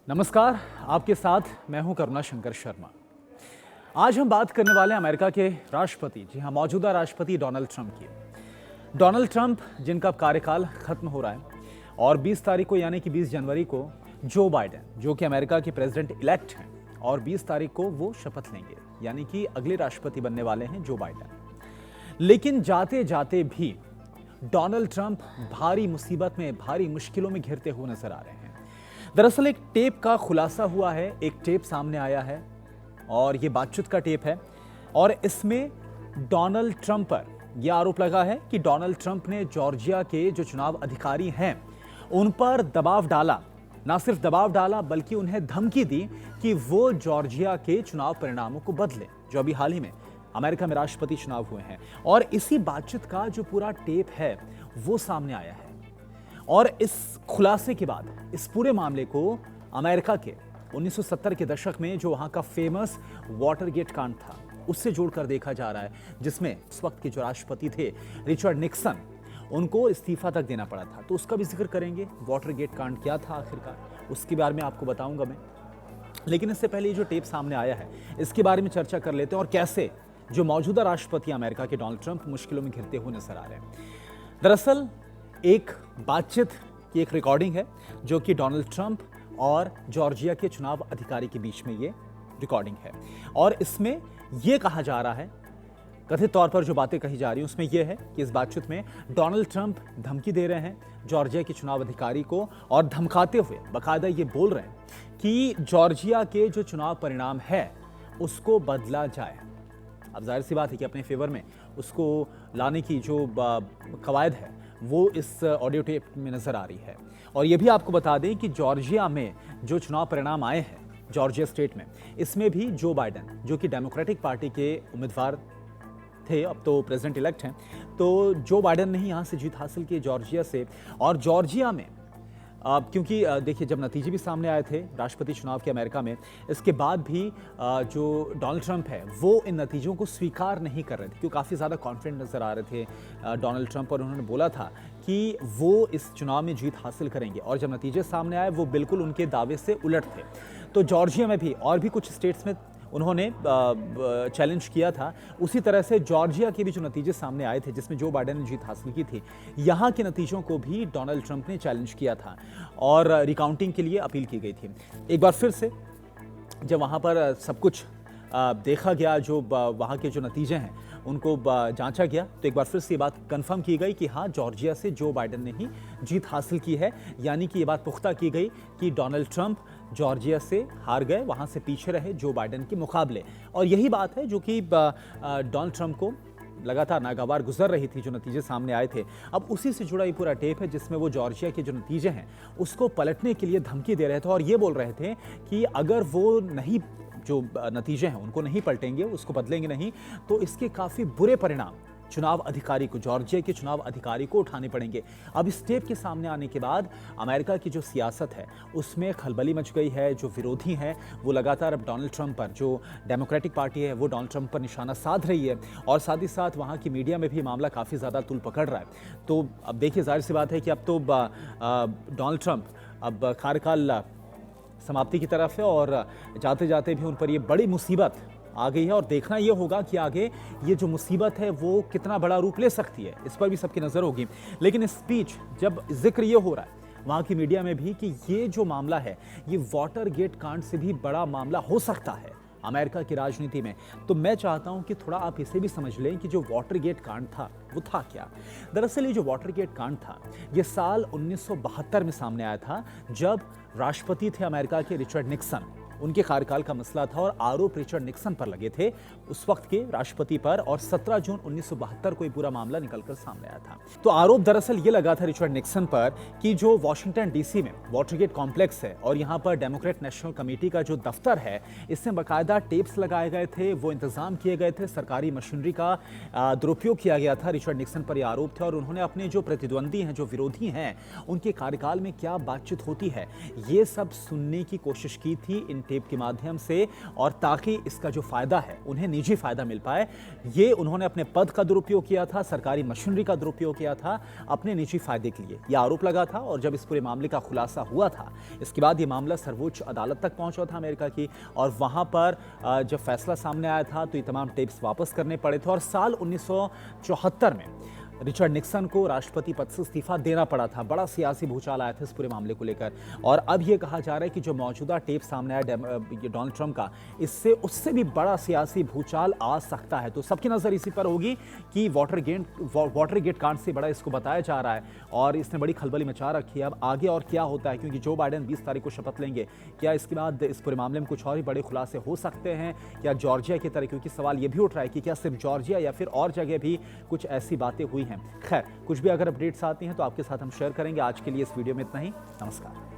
नमस्कार, आपके साथ मैं हूं करुणा शंकर शर्मा। आज हम बात करने वाले हैं अमेरिका के राष्ट्रपति, जी हां, मौजूदा राष्ट्रपति डोनाल्ड ट्रंप की। डोनाल्ड ट्रंप जिनका कार्यकाल खत्म हो रहा है और 20 तारीख को यानी कि 20 जनवरी को जो बाइडेन, जो कि अमेरिका के प्रेसिडेंट इलेक्ट हैं, और 20 तारीख को वो शपथ लेंगे, यानी कि अगले राष्ट्रपति बनने वाले हैं जो बाइडेन। लेकिन जाते जाते भी डोनाल्ड ट्रंप भारी मुसीबत में, भारी मुश्किलों में घिरते हुए नजर आ रहे हैं। दरअसल एक टेप का खुलासा हुआ है, एक टेप सामने आया है और ये बातचीत का टेप है और इसमें डोनाल्ड ट्रंप पर यह आरोप लगा है कि डोनाल्ड ट्रंप ने जॉर्जिया के जो चुनाव अधिकारी हैं उन पर दबाव डाला। ना सिर्फ दबाव डाला बल्कि उन्हें धमकी दी कि वो जॉर्जिया के चुनाव परिणामों को बदले, जो अभी हाल ही में अमेरिका में राष्ट्रपति चुनाव हुए हैं। और इसी बातचीत का जो पूरा टेप है वो सामने आया है और इस खुलासे के बाद इस पूरे मामले को अमेरिका के 1970 के दशक में जो वहां का फेमस वाटरगेट कांड था उससे जोड़कर देखा जा रहा है, जिसमें उस वक्त के जो राष्ट्रपति थे रिचर्ड निक्सन, उनको इस्तीफा तक देना पड़ा था। तो उसका भी जिक्र करेंगे, वाटरगेट कांड क्या था आखिरकार, उसके बारे में आपको बताऊंगा मैं। लेकिन इससे पहले ये जो टेप सामने आया है इसके बारे में चर्चा कर लेते हैं और कैसे जो मौजूदा राष्ट्रपति अमेरिका के डोनाल्ड ट्रंप मुश्किलों में घिरते हुए नजर आ रहे हैं। दरअसल एक बातचीत की एक रिकॉर्डिंग है जो कि डोनाल्ड ट्रंप और जॉर्जिया के चुनाव अधिकारी के बीच में ये रिकॉर्डिंग है और इसमें यह कहा जा रहा है, कथित तौर पर जो बातें कही जा रही हैं उसमें यह है कि इस बातचीत में डोनाल्ड ट्रंप धमकी दे रहे हैं जॉर्जिया के चुनाव अधिकारी को और धमकाते हुए बाकायदा ये बोल रहे हैं कि जॉर्जिया के जो चुनाव परिणाम है उसको बदला जाए। अब जाहिर सी बात है कि अपने फेवर में उसको लाने की जो कवायद है वो इस ऑडियो टेप में नजर आ रही है। और ये भी आपको बता दें कि जॉर्जिया में जो चुनाव परिणाम आए हैं, जॉर्जिया स्टेट में, इसमें भी जो बाइडेन, जो कि डेमोक्रेटिक पार्टी के उम्मीदवार थे, अब तो प्रेसिडेंट इलेक्ट हैं, तो जो बाइडेन ने ही यहाँ से जीत हासिल की जॉर्जिया से। और जॉर्जिया में क्योंकि देखिए जब नतीजे भी सामने आए थे राष्ट्रपति चुनाव के अमेरिका में, इसके बाद भी जो डोनाल्ड ट्रंप है वो इन नतीजों को स्वीकार नहीं कर रहे थे, क्योंकि काफ़ी ज़्यादा कॉन्फिडेंट नज़र आ रहे थे डोनाल्ड ट्रंप, और उन्होंने बोला था कि वो इस चुनाव में जीत हासिल करेंगे। और जब नतीजे सामने आए वो बिल्कुल उनके दावे से उलट थे। तो जॉर्जिया में भी और भी कुछ स्टेट्स में उन्होंने चैलेंज किया था, उसी तरह से जॉर्जिया के भी जो नतीजे सामने आए थे जिसमें जो बाइडेन ने जीत हासिल की थी, यहाँ के नतीजों को भी डोनाल्ड ट्रंप ने चैलेंज किया था और रिकाउंटिंग के लिए अपील की गई थी। एक बार फिर से जब वहाँ पर सब कुछ देखा गया, जो वहाँ के जो नतीजे हैं उनको जांचा गया, तो एक बार फिर से ये बात कंफर्म की गई कि हाँ, जॉर्जिया से जो बाइडेन ने ही जीत हासिल की है। यानी कि ये बात पुख्ता की गई कि डोनाल्ड ट्रंप जॉर्जिया से हार गए, वहाँ से पीछे रहे जो बाइडेन के मुकाबले। और यही बात है जो कि डोनाल्ड ट्रंप को लगातार नागवार गुजर रही थी, जो नतीजे सामने आए थे। अब उसी से जुड़ा ये पूरा टेप है जिसमें वो जॉर्जिया के जो नतीजे हैं उसको पलटने के लिए धमकी दे रहे थे और ये बोल रहे थे कि अगर वो नहीं, जो नतीजे हैं उनको नहीं पलटेंगे, उसको बदलेंगे नहीं, तो इसके काफ़ी बुरे परिणाम चुनाव अधिकारी को, जॉर्जिया के चुनाव अधिकारी को उठाने पड़ेंगे। अब इस टेप के सामने आने के बाद अमेरिका की जो सियासत है उसमें खलबली मच गई है। जो विरोधी हैं वो लगातार अब डोनाल्ड ट्रंप पर, जो डेमोक्रेटिक पार्टी है वो डोनाल्ड ट्रंप पर निशाना साध रही है और साथ ही साथ वहाँ की मीडिया में भी मामला काफ़ी ज़्यादा तूल पकड़ रहा है। तो अब देखिए, जाहिर सी बात है कि अब तो डोनाल्ड ट्रंप अब कार्यकाल समाप्ति की तरफ है और जाते जाते भी उन पर ये बड़ी मुसीबत आ गई है और देखना ये होगा कि आगे ये जो मुसीबत है वो कितना बड़ा रूप ले सकती है, इस पर भी सबकी नज़र होगी। लेकिन स्पीच जब जिक्र ये हो रहा है वहाँ की मीडिया में भी कि ये जो मामला है ये वाटरगेट कांड से भी बड़ा मामला हो सकता है अमेरिका की राजनीति में, तो मैं चाहता हूं कि थोड़ा आप इसे भी समझ लें कि जो वाटरगेट कांड था वो था क्या। दरअसल ये जो वाटरगेट कांड था ये साल 1972 में सामने आया था, जब राष्ट्रपति थे अमेरिका के रिचर्ड निक्सन। उनके कार्यकाल का मसला था और आरोप रिचर्ड निक्सन पर लगे थे, उस वक्त के राष्ट्रपति पर, और 17 जून 1972 को ये पूरा मामला निकलकर सामने आया था। तो आरोप दरअसल ये लगा था रिचर्ड निक्सन पर कि जो वॉशिंगटन डीसी में वाटरगेट कॉम्प्लेक्स है और यहाँ पर डेमोक्रेट नेशनल कमेटी का जो दफ्तर है, इसमें बाकायदा टेप्स लगाए गए थे, वो इंतजाम किए गए थे, सरकारी मशीनरी का दुरुपयोग किया गया था। रिचर्ड निक्सन पर ये आरोप थे और उन्होंने अपने जो प्रतिद्वंदी हैं, जो विरोधी हैं, उनके कार्यकाल में क्या बातचीत होती है ये सब सुनने की कोशिश की थी इन टेप के माध्यम से, और ताकि इसका जो फायदा है उन्हें निजी फायदा मिल पाए। ये उन्होंने अपने पद का दुरुपयोग किया था, सरकारी मशीनरी का दुरुपयोग किया था अपने निजी फायदे के लिए, यह आरोप लगा था। और जब इस पूरे मामले का खुलासा हुआ था, इसके बाद ये मामला सर्वोच्च अदालत तक पहुंचा था अमेरिका की, और वहां पर जब फैसला सामने आया था तो ये तमाम टेप्स वापस करने पड़े थे। और साल 1974 में रिचर्ड निक्सन को राष्ट्रपति पद से इस्तीफा देना पड़ा था। बड़ा सियासी भूचाल आया था इस पूरे मामले को लेकर, और अब ये कहा जा रहा है कि जो मौजूदा टेप सामने आया डोनाल्ड ट्रंप का, इससे उससे भी बड़ा सियासी भूचाल आ सकता है। तो सबकी नज़र इसी पर होगी कि वाटरगेट कांड से बड़ा इसको बताया जा रहा है, और इसने बड़ी खलबली मचा रखी है। अब आगे और क्या होता है, क्योंकि जो बाइडेन 20 तारीख को शपथ लेंगे, क्या इसके बाद इस पूरे मामले में कुछ और ही बड़े खुलासे हो सकते हैं? क्या जॉर्जिया की तरह, क्योंकि सवाल ये भी उठ रहा है कि क्या सिर्फ जॉर्जिया या फिर और जगह भी कुछ ऐसी बातें हुई हैं। खैर, कुछ भी अगर अपडेट्स आती हैं तो आपके साथ हम शेयर करेंगे। आज के लिए इस वीडियो में इतना ही। नमस्कार।